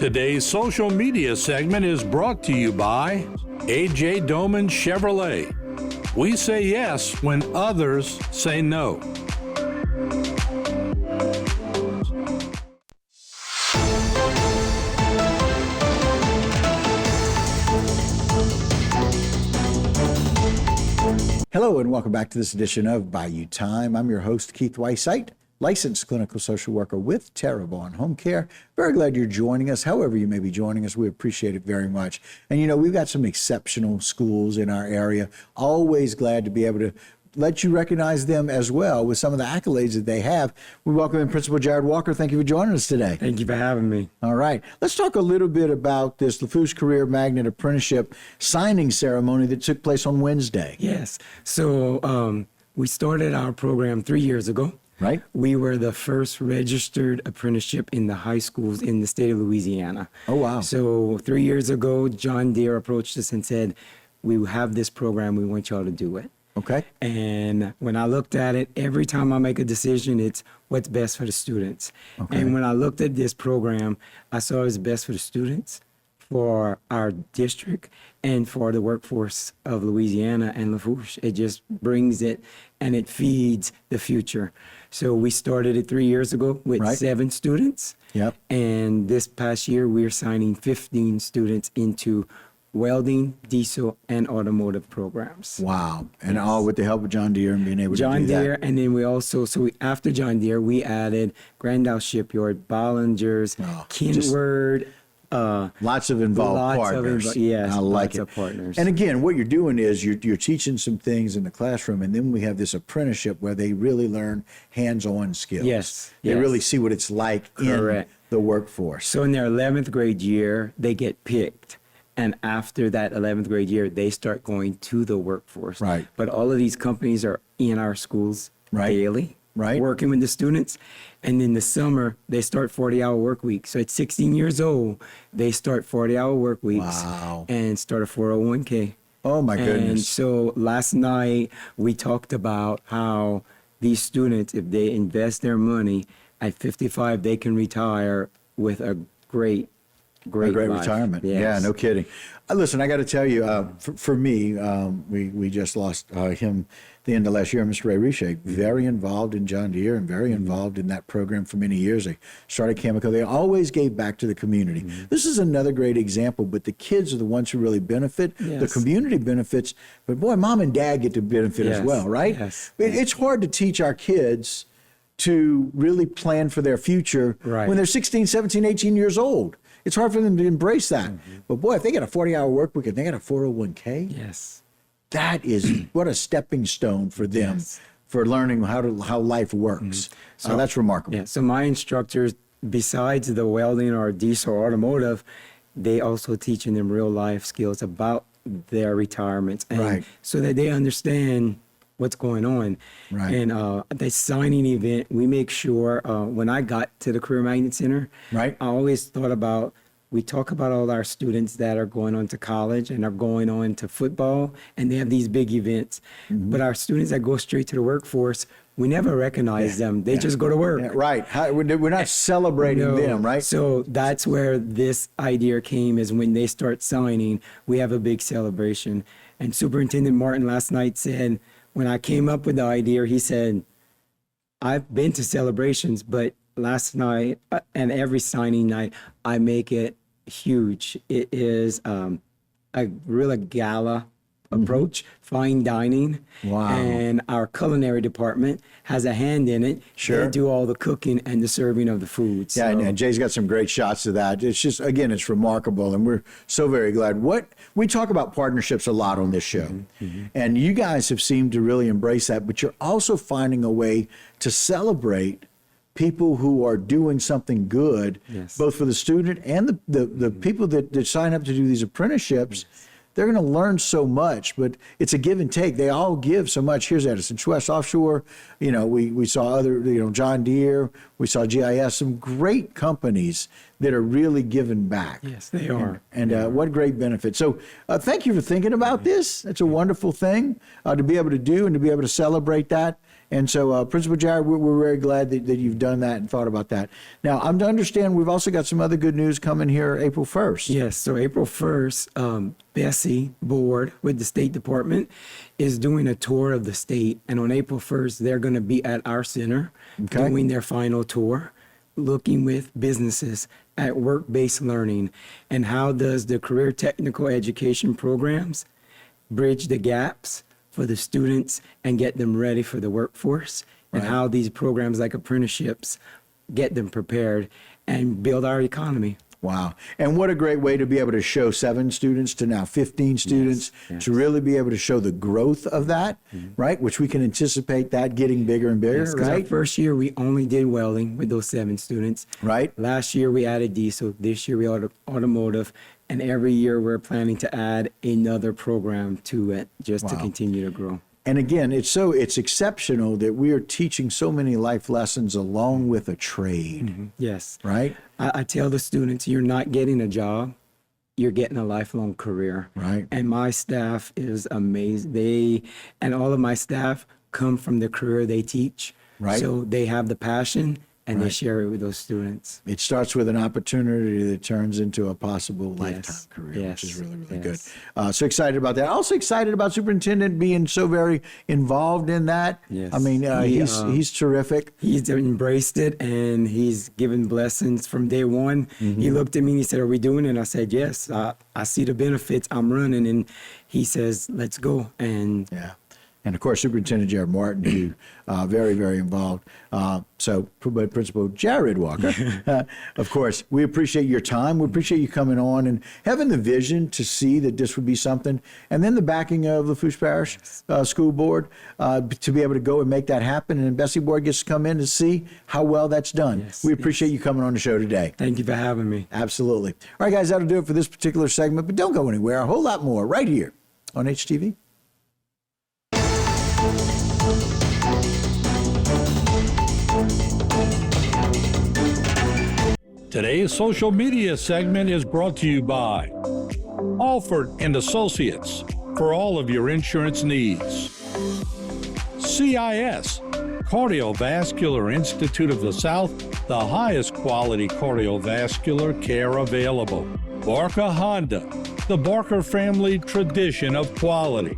Today's social media segment is brought to you by A.J. Doman Chevrolet. We say yes when others say no. Hello and welcome back to this edition of Bayou Time. I'm your host, Keith Weissite, licensed clinical social worker with Terrebonne Home Care. Very glad you're joining us. However you may be joining us, we appreciate it very much. And you know, we've got some exceptional schools in our area. Always glad to be able to let you recognize them as well with some of the accolades that they have. We welcome in Principal Jared Walker. Thank you for joining us today. Thank you for having me. All right. Let's talk a little bit about this Lafourche Career Magnent Apprenticeship signing ceremony that took place on Wednesday. Yes. So we started our program 3 years ago. Right. We were the first registered apprenticeship in the high schools in the state of Louisiana. Oh, wow. So 3 years ago, John Deere approached us and said, we have this program. We want y'all to do it. Okay. And when I looked at it, every time I make a decision, it's what's best for the students. Okay. And when I looked at this program, I saw it was best for the students, for our district, and for the workforce of Louisiana and Lafourche. It just brings it and it feeds the future. So we started it 3 years ago with 7 students. Yep. And this past year, we're signing 15 students into welding, diesel, and automotive programs. Wow. And all with the help of John Deere and being able to do that. John Deere, and then we also, after John Deere, we added Grand Isle Shipyard, Bollinger's, Kenward. Lots of involved partners. Yes, I like lots of partners. And again, what you're doing is you're teaching some things in the classroom, and then we have this apprenticeship where they really learn hands-on skills. Yes. They really see what it's like in the workforce. So in their 11th grade year, they get picked. And after that 11th grade year, they start going to the workforce. Right. But all of these companies are in our schools daily, working with the students. And in the summer, they start 40-hour work weeks. So at 16 years old, they start 40-hour work weeks and start a 401k. Oh, my goodness. And so last night, we talked about how these students, if they invest their money, at 55, they can retire with a great retirement. Yes. Yeah, no kidding. Listen, I got to tell you, for me, we just lost him the end of last year, Mr. Ray Riche, very involved in John Deere and very involved in that program for many years. They started Chemical. They always gave back to the community. This is another great example, but the kids are the ones who really benefit. The community benefits, but boy, mom and dad get to benefit as well, right? It's hard to teach our kids to really plan for their future when they're 16, 17, 18 years old. It's hard for them to embrace that. But boy, if they get a 40-hour work week and they got a 401k, that is what a stepping stone for them for learning how life works. So that's remarkable. Yeah. So my instructors, besides the welding or diesel or automotive, they also teaching them real life skills about their retirements, and so that they understand what's going on. And the signing event, we make sure when I got to the Career Magnet Center, I always thought about, we talk about all our students that are going on to college and are going on to football, and they have these big events. But our students that go straight to the workforce, we never recognize them. They just go to work. We're not celebrating them, right? So that's where this idea came, is when they start signing, we have a big celebration. And Superintendent Martin last night said, when I came up with the idea, he said, I've been to celebrations, but last night and every signing night, I make it huge. It is a real gala approach, fine dining. And our culinary department has a hand in it. They do all the cooking and the serving of the foods. And Jay's got some great shots of that. It's just, again, it's remarkable, and we're so very glad. We talk about partnerships a lot on this show, and you guys have seemed to really embrace that, but you're also finding a way to celebrate people who are doing something good, both for the student and the people that sign up to do these apprenticeships. They're going to learn so much, but it's a give and take. They all give so much. Here's Edison West Offshore. You know, we saw other, John Deere. We saw GIS, some great companies that are really giving back. Yes, they are. And what great benefit. So thank you for thinking about this. It's a wonderful thing to be able to do and to be able to celebrate that. And so, Principal Jared, we're very glad that you've done that and thought about that. Now, I'm to understand we've also got some other good news coming here April 1st. Yes, so April 1st, Bessie Board with the State Department is doing a tour of the state. And on April 1st, they're going to be at our center doing their final tour, looking with businesses at work-based learning and how does the career technical education programs bridge the gaps for the students and get them ready for the workforce, and how these programs like apprenticeships get them prepared and build our economy. Wow. And what a great way to be able to show 7 students to now 15 students, to really be able to show the growth of that, right? Which we can anticipate that getting bigger and bigger, Yes, 'cause right? our first year, we only did welding with those 7 students. Right. Last year, we added diesel. This year, we automotive. And every year, we're planning to add another program to it just to continue to grow. And again, it's exceptional that we are teaching so many life lessons along with a trade, Yes. right? I tell the students, you're not getting a job, you're getting a lifelong career. Right. And my staff is amazing. And all of my staff come from the career they teach. Right. So they have the passion and they share it with those students. It starts with an opportunity that turns into a possible lifetime career, which is really, really good. So excited about that. Also excited about Superintendent being so very involved in that. Yes. I mean, he's terrific. He's embraced it and he's given blessings from day one. He looked at me and he said, "Are we doing it?" And I said, "Yes, I see the benefits. I'm running." And he says, "Let's go." And And of course, Superintendent Jared Martin, who very, very involved. So, Principal Jared Walker, of course, we appreciate your time. We appreciate you coming on and having the vision to see that this would be something. And then the backing of the Lafourche Parish School Board to be able to go and make that happen. And Bessie Board gets to come in and see how well that's done. We appreciate you coming on the show today. Thank you for having me. Absolutely. All right, guys, that'll do it for this particular segment. But don't go anywhere. A whole lot more right here on HTV. Today's social media segment is brought to you by Alford and Associates for all of your insurance needs. CIS, Cardiovascular Institute of the South, the highest quality cardiovascular care available. Barker Honda, the Barker family tradition of quality.